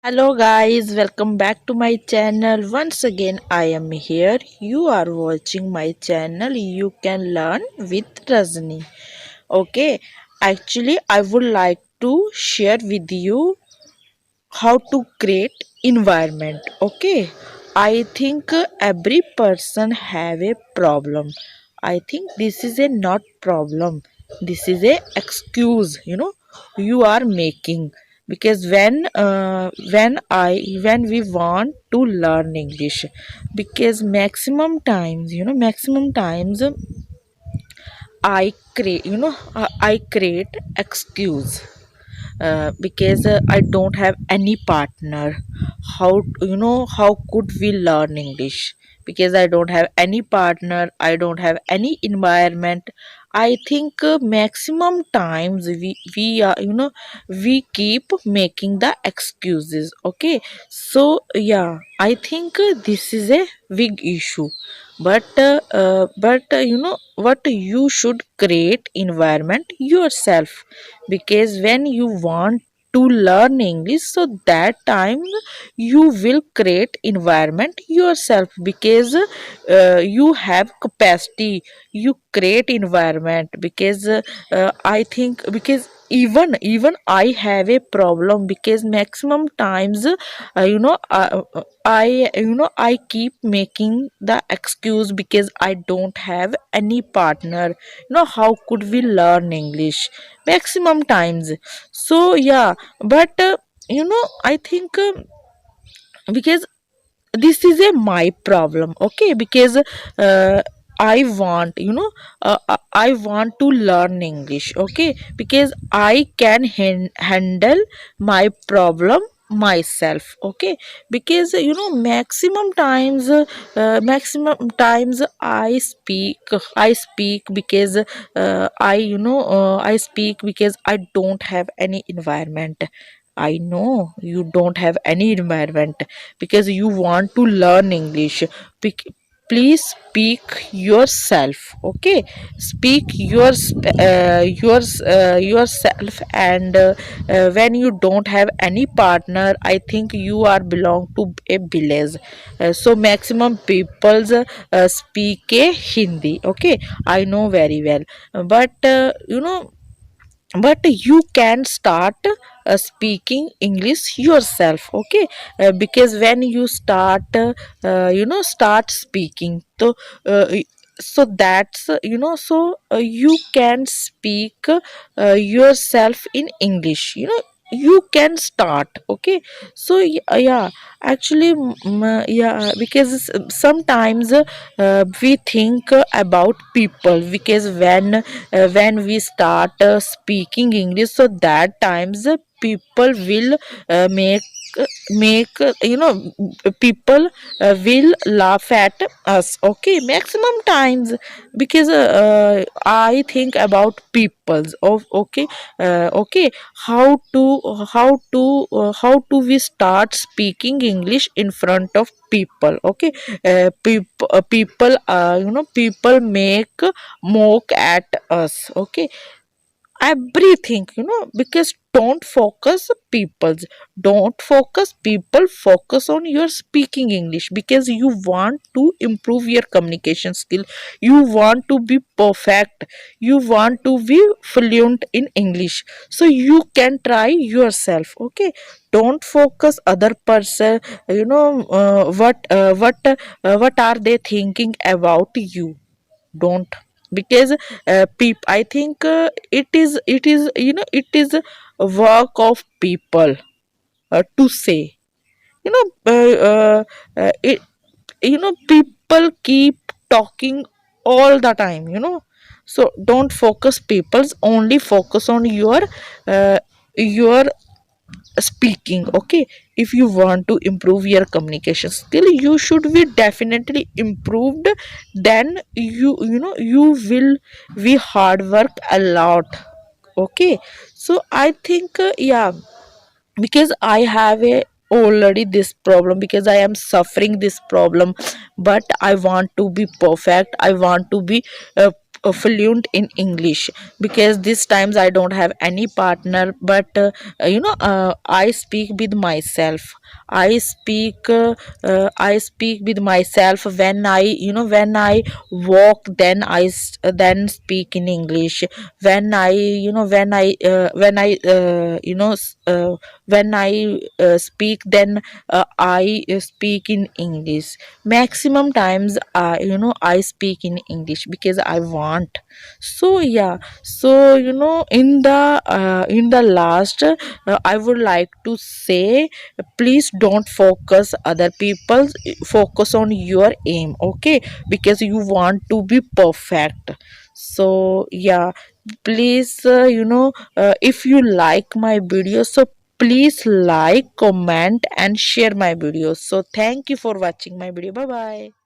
Hello guys, welcome back to my channel. Once again I am here. You are watching my channel. You can learn with Rajni. Okay, actually I would like to share with you how to create environment. Okay, I think every person have a problem. I think this is a not problem, this is a excuse, you are making. Because when we want to learn English, because maximum times I create excuse, because I don't have any partner. How could we learn English? Because I don't have any partner, I don't have any environment. I think maximum times we keep making the excuses. Okay, so yeah, I think this is a big issue. But what, you should create environment yourself. Because when you want to learn English, so that time you will create environment yourself. Because you have capacity, you create environment. Because I think, because even I have a problem. Because maximum times I keep making the excuse, because I don't have any partner. How could we learn English maximum times? So yeah, but I think because this is a my problem. Okay, because I want, I want to learn English. Okay, because I can handle my problem myself. Okay, because maximum times I speak because I speak because I don't have any environment. I know you don't have any environment, because you want to learn English. Please speak yourself. Okay, speak yourself. And when you don't have any partner, I think you are belong to a village. So maximum people's speak a Hindi. Okay, I know very well. But you can start speaking English yourself. Okay, because when you start speaking, so that's you can speak yourself in English. You can start. Okay, so yeah, actually, because sometimes we think about people. Because when we start speaking English, so that times people will make people will laugh at us. Okay, maximum times. Because I think about peoples of. Okay, okay, how to we start speaking English in front of people. Okay, people make mock at us. Okay, everything. Because don't focus people, focus on your speaking English. Because you want to improve your communication skill, you want to be perfect, you want to be fluent in English. So you can try yourself. Okay, don't focus other person. What are they thinking about you? Don't. Because I think it is a work of people to say. you know uh, uh, it people keep talking all the time. So don't focus people's, only focus on your speaking. Okay, if you want to improve your communication skill, you should be definitely improved. Then you will be hard work a lot. Okay, so I think yeah, because I have a already this problem, because I am suffering this problem. But I want to be perfect, I want to be fluent in English, because these times I don't have any partner, but I speak with myself. I speak with myself when I walk, then then speak in English. When I you know when I when I speak, then I speak in English. Maximum times I speak in English because I want. So yeah, so in the last, I would like to say, please don't focus other people, focus on your aim, okay? Because you want to be perfect. So yeah, please if you like my video, so please like, comment and share my videos. So thank you for watching my video. Bye bye.